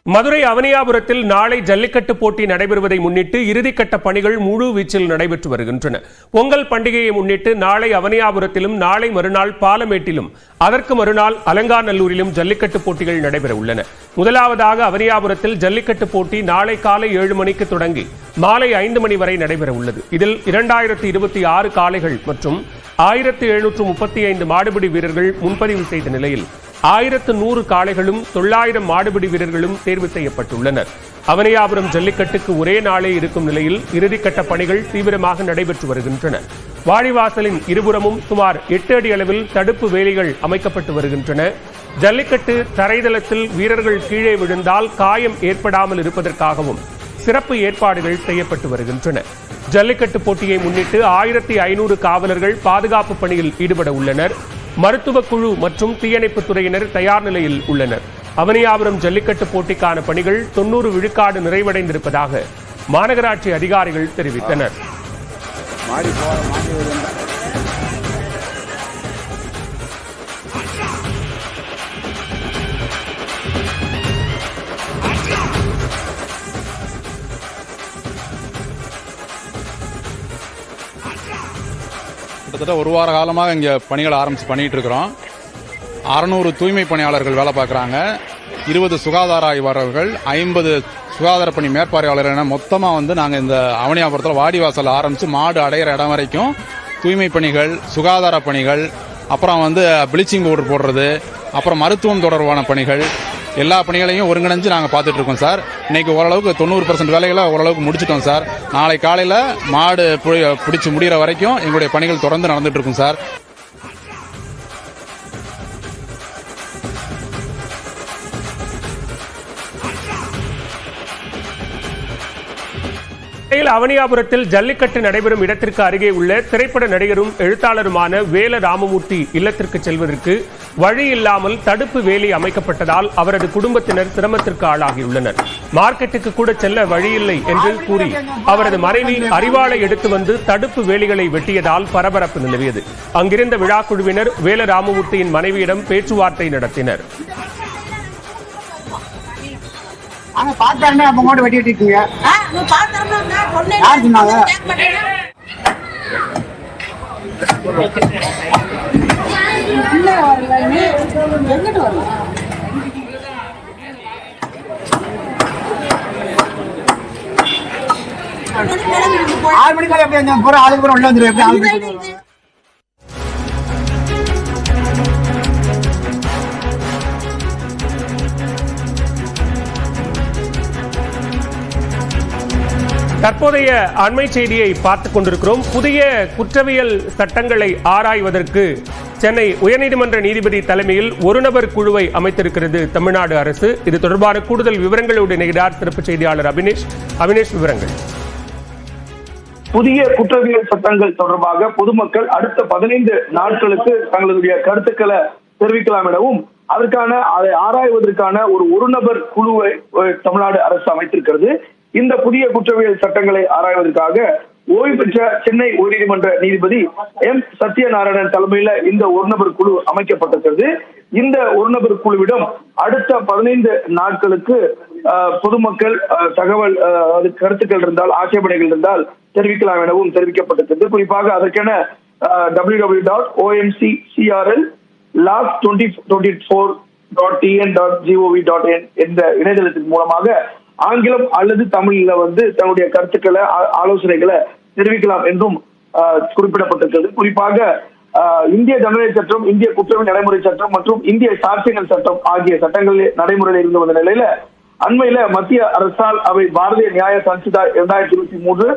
மதுரை அவனியாபுரத்தில் நாளை ஜல்லிக்கட்டு போட்டி நடைபெறுவதை முன்னிட்டு இறுதிக்கட்ட பணிகள் முழு வீச்சில் நடைபெற்று வருகின்றன. பொங்கல் பண்டிகையை முன்னிட்டு நாளை அவனியாபுரத்திலும் நாளை மறுநாள் பாலமேட்டிலும் அதற்கு மறுநாள் அலங்காநல்லூரிலும் ஜல்லிக்கட்டு போட்டிகள் நடைபெற உள்ளன. முதலாவதாக அவனியாபுரத்தில் ஜல்லிக்கட்டு போட்டி நாளை காலை 7 மணிக்கு தொடங்கி மாலை 5 மணி வரை நடைபெற உள்ளது. இதில் 2026 காளைகள் மற்றும் 1735 மாடுபிடி வீரர்கள் முன்பதிவு செய்த நிலையில் 1100 காளைகளும் 900 மாடுபிடி வீரர்களும் தேர்வு செய்யப்பட்டுள்ளனர். அவனியாபுரம் ஜல்லிக்கட்டுக்கு ஒரே நாளே இருக்கும் நிலையில் இறுதிக்கட்ட பணிகள் தீவிரமாக நடைபெற்று வருகின்றன. வாடிவாசலின் இருபுறமும் சுமார் 8 அடி அளவில் தடுப்பு வேலிகள் அமைக்கப்பட்டு வருகின்றன. ஜல்லிக்கட்டு தரைதளத்தில் வீரர்கள் கீழே விழுந்தால் காயம் ஏற்படாமல் இருப்பதற்காகவும் சிறப்பு ஏற்பாடுகள் செய்யப்பட்டு வருகின்றன. ஜல்லிக்கட்டு போட்டியை முன்னிட்டு 1500 காவலர்கள் பாதுகாப்பு பணியில் ஈடுபட உள்ளனர். மருத்துவ குழு மற்றும் தீயணைப்புத் துறையினர் தயார் நிலையில் உள்ளனர். அவனியாபுரம் ஜல்லிக்கட்டு போட்டிக்கான பணிகள் 90 விழுக்காடு நிறைவடைந்திருப்பதாக மாநகராட்சி அதிகாரிகள் தெரிவித்தனர். கிட்டத்தட்ட ஒரு வார காலமாக இங்கே பணிகளை பண்ணிட்டு இருக்கிறோம். 600 தூய்மை பணியாளர்கள் வேலை பார்க்குறாங்க. 20 சுகாதார ஆய்வாளர்கள், 50 சுகாதார பணி மேற்பார்வையாளர்கள் என மொத்தமாக நாங்கள் இந்த அவனியாபுரத்தில் வாடிவாசல் ஆரம்பித்து மாடு அடையிற இடம் வரைக்கும் தூய்மை பணிகள், சுகாதார பணிகள், அப்புறம் ப்ளீச்சிங் பவுடர் போடுறது, அப்புறம் மருத்துவம் தொடர்பான பணிகள், எல்லா பணிகளையும் ஒருங்கிணைஞ்சு நாங்கள் பார்த்துட்டு இருக்கோம் சார். இன்னைக்கு ஓரளவுக்கு 90% வேலைகளை ஓரளவுக்கு முடிச்சிட்டோம் சார். நாளை காலையில் மாடு பிடிச்சி முடிகிற வரைக்கும் எங்களுடைய பணிகள் தொடர்ந்து நடந்துட்டு இருக்கும் சார். அவனியாபுரத்தில் ஜல்லிக்கட்டு நடைபெறும் இடத்திற்கு அருகே உள்ள திரைப்பட நடிகரும் எழுத்தாளருமான வேல ராமமூர்த்தி இல்லத்திற்கு செல்வதற்கு வழி இல்லாமல் தடுப்பு வேலி அமைக்கப்பட்டதால் அவரது குடும்பத்தினர் சிரமத்திற்கு ஆளாகியுள்ளனர். மார்க்கெட்டுக்கு கூட செல்ல வழியில்லை என்று கூறி அவரது மனைவி அரிவாளை எடுத்து வந்து தடுப்பு வேலிகளை வெட்டியதால் பரபரப்பு நிலவியது. அங்கிருந்த விழாக்குழுவினர் வேல ராமமூர்த்தியின் மனைவியிடம் பேச்சுவார்த்தை நடத்தினர். வெட்டிட்டு இருக்கீங்க யார் சொன்னாங்க? ஆறு மணிக்கு எப்படி போற ஆளுக்கு உள்ள வந்துடும். எப்படி ஆளு தற்போதைய அண்மை செய்தியை பார்த்துக் கொண்டிருக்கிறோம். புதிய குற்றவியல் சட்டங்களை ஆராய்வதற்கு சென்னை உயர்நீதிமன்ற நீதிபதி தலைமையில் ஒரு நபர் குழுவை அமைத்திருக்கிறது தமிழ்நாடு அரசு. இது தொடர்பான கூடுதல் விவரங்களோடு இணைகிறார் சிறப்பு செய்தியாளர் அபினேஷ். அபினேஷ், விவரங்கள். புதிய குற்றவியல் சட்டங்கள் தொடர்பாக பொதுமக்கள் அடுத்த 15 நாட்களுக்கு தங்களுடைய கருத்துக்களை தெரிவிக்கலாம் எனவும் அதற்கான அதை ஆராய்வதற்கான ஒரு நபர் குழுவை தமிழ்நாடு அரசு அமைத்திருக்கிறது. இந்த புதிய குற்றவியல் சட்டங்களை ஆராய்வதற்காக ஓய்வு பெற்ற சென்னை உயர்நீதிமன்ற நீதிபதி எம் சத்யநாராயணன் தலைமையில இந்த ஒரு நபர் குழு அமைக்கப்பட்டிருக்கிறது. இந்த ஒரு நபர் குழுவிடம் அடுத்த 15 நாட்களுக்கு பொதுமக்கள் தகவல் கருத்துக்கள் இருந்தால், ஆட்சேபனைகள் இருந்தால் தெரிவிக்கலாம் எனவும் தெரிவிக்கப்பட்டிருக்கிறது. குறிப்பாக அதற்கென www.omcrlaws2024.tn.gov.in என்ற இணையதளத்தின் மூலமாக ஆங்கிலம் அல்லது தமிழில் தன்னுடைய கருத்துக்களை, ஆலோசனைகளை தெரிவிக்கலாம் என்றும் குறிப்பிடப்பட்டிருக்கிறது. குறிப்பாக இந்திய தண்டனை சட்டம், இந்திய குற்றவியல் நடைமுறை சட்டம் மற்றும் இந்திய சாட்சியங்கள் சட்டம் ஆகிய சட்டங்கள் நடைமுறையில் இருந்து வந்த நிலையில அண்மையில மத்திய அரசால் அவை பாரதிய நியாய சன்சிதா 2023,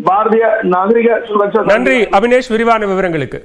பாரதிய நாகரிக சுரட்சா. நன்றி அபினேஷ், விரிவான விவரங்களுக்கு.